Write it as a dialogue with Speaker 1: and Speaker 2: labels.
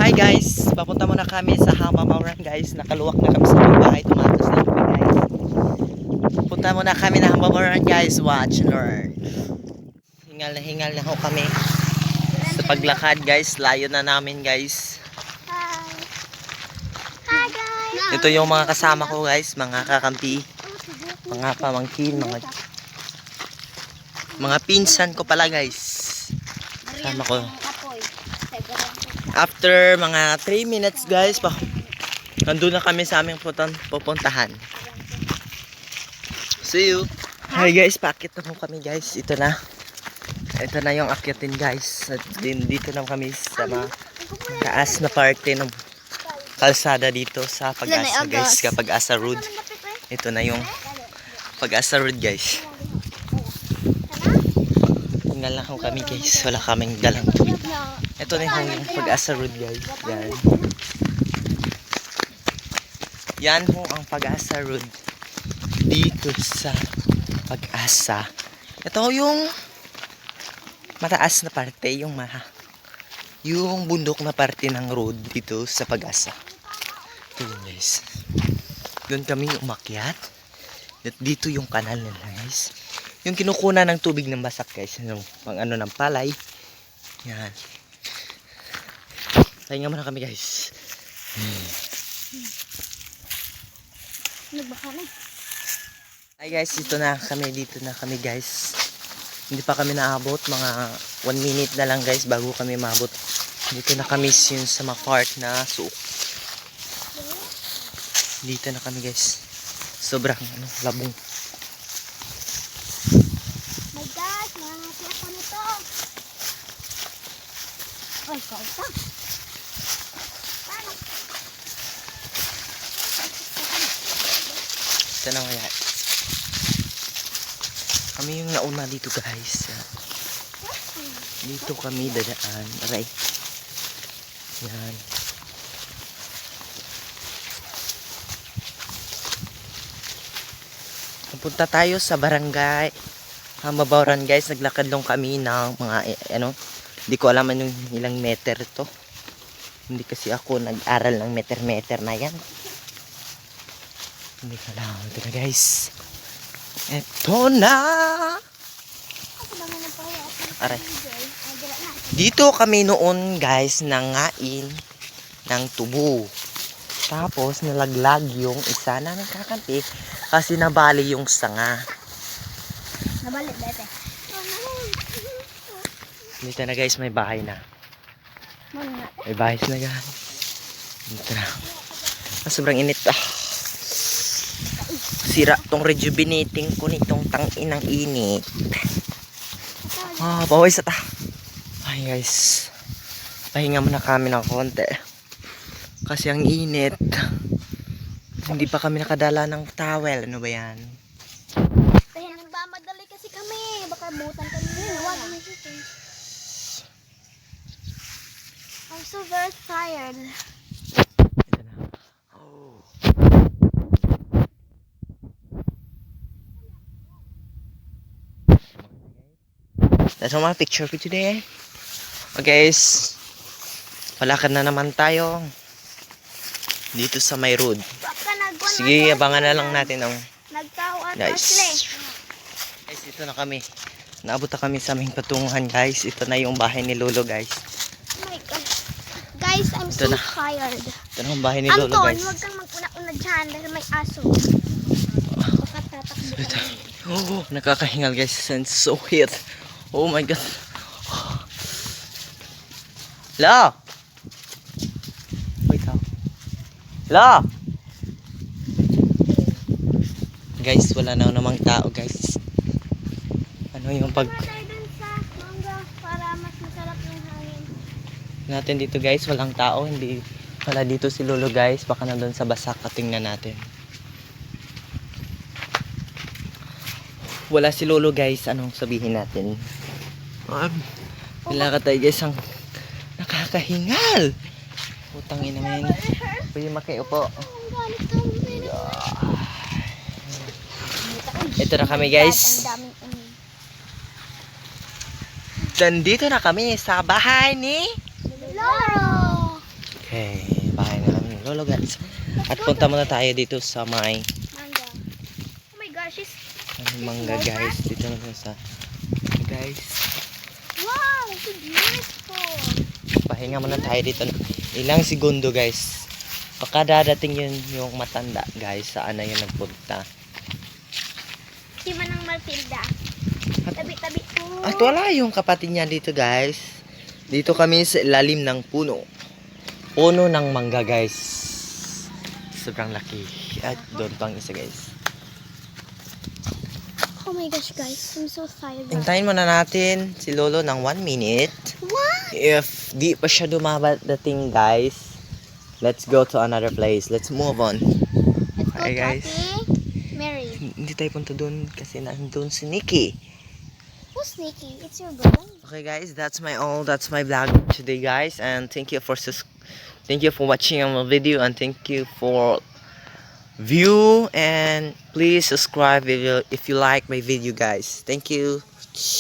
Speaker 1: Hi guys, papunta muna kami sa Hamamauran guys. Nakaluwak na kami sa mga bahay, tumatas na kami guys. Punta muna kami na Hamamauran guys, watch and learn. Hingal na ho kami sa paglakad guys, layo na namin guys.
Speaker 2: Hi guys!
Speaker 1: Ito yung mga kasama ko guys, mga kakampi, mga pamangkin, mga pinsan ko pala guys. Kasama ko. After mga 3 minutes guys, nandun na kami sa aming pupuntahan. See you! Hi guys, paakit na po kami guys. Ito na yung akyatin guys. At dito na kami sa taas na parte ng kalsada dito sa Pag-asa guys. Pag-asa Road. Ito na yung Pag-asa Road guys. Tingnan lang ho kami guys. Wala kaming dalang tubig. Ito na yung Pag-asa Road guys. Yan. Yan ho ang Pag-asa Road. Dito sa Pag-asa. Ito yung mataas na parte. Yung bundok na parte ng road dito sa Pag-asa. Ito yun guys. Doon kami umakyat. At dito yung kanal nila guys. Yung kinukunan ng tubig ng basak guys. Yung pang ano ng palay. Yan. Pahinga muna kami guys.
Speaker 2: Nagbaka na.
Speaker 1: Hi guys, dito na kami guys. Hindi pa kami naabot, mga 1 minute na lang guys bago kami maabot. Dito na kami yun sa mga part na suok. Dito na kami guys. Sobrang labong.
Speaker 2: My God, mahati ako nito. Ay, kauta.
Speaker 1: Ito na kaya. Kami yung nauna dito guys. Dito kami dadaan. Aray. Yan. Punta tayo sa barangay Hamamauran guys. Naglakad lang kami ng mga hindi ko alam anong ilang meter to. Hindi kasi ako nag-aral ng meter na yan. Hindi ko alam. Ito na guys. Ito na. Aray. Dito kami noon guys nangain ng tubo. Tapos nalaglag yung isa na nagkakampi kasi nabali yung sanga.
Speaker 2: Nabalik dito.
Speaker 1: Dito na guys, may bahay na. May bahay na guys. Dito na. Sobrang init. Sira tong rejuvenating ko nitong tangin ng init. Baway sa ta. Ay guys. Pahinga muna kami ng konti. Kasi ang init. Hindi pa kami nakadala ng towel. Ano ba yan?
Speaker 2: Kaya nagmamadali kasi kami. Baka butan kami. I'm so very tired.
Speaker 1: Ito na. Oh. That's all my picture for today. Okay guys. Palakad na naman tayo. Dito sa may road. Sige, abangan na lang natin ang guys. Guys, ito na kami. Naabot na kami sa aming patunguhan guys. Ito na yung bahay ni Lolo guys.
Speaker 2: Oh my God. Guys, I'm so tired.
Speaker 1: Ito na yung bahay ni Lolo guys.
Speaker 2: Anton, huwag kang magpuna-una dyan dahil may aso. Baka tatakbo ka.
Speaker 1: Oh, nakakahingal guys. And so hot. Oh my God. La! Wait how? La! Guys, wala na namang tao guys. Ano yung
Speaker 2: Tayo dun sa mangga para mas masarap yung hangin.
Speaker 1: natin dito guys, walang tao. Hindi wala dito si Lolo guys. Baka nandun sa basak. Tingnan natin. Wala si Lolo guys. Anong sabihin natin? Nilakad tayo guys ang nakakahingal. Putang ina men. Pwede makiupo. Ito na kami guys. Nandito na kami sa bahay ni
Speaker 2: Lolo!
Speaker 1: Okay, bahay na kami. Lolo guys. At punta muna tayo dito sa may
Speaker 2: Manga. Oh my gosh, it's...
Speaker 1: mangga guys. Dito na sa guys.
Speaker 2: Wow, so beautiful.
Speaker 1: Pahinga muna tayo dito. Ilang segundo guys. Baka dadating yun yung matanda guys. Saan na yun nagpunta.
Speaker 2: Si Manang Matilda. Tabi-tabi ko.
Speaker 1: At wala yung kapatid niya dito guys. Dito kami sa ilalim ng puno. Puno ng mangga guys. Sobrang laki. At doon pang isa guys.
Speaker 2: Oh my gosh, guys. I'm so tired.
Speaker 1: Hintayin muna natin si Lolo ng 1 minute.
Speaker 2: What?
Speaker 1: If di pa siya dating guys, let's go to another place. Let's move on.
Speaker 2: Let's go
Speaker 1: Hi,
Speaker 2: to
Speaker 1: guys.
Speaker 2: Ate Mary.
Speaker 1: Hindi tayo punta doon kasi nandun si Nikki.
Speaker 2: Who's Sneaky? It's your brother.
Speaker 1: Okay guys, that's my vlog today guys, and thank you for watching my video, and thank you for view, and please subscribe if you like my video guys. Thank you.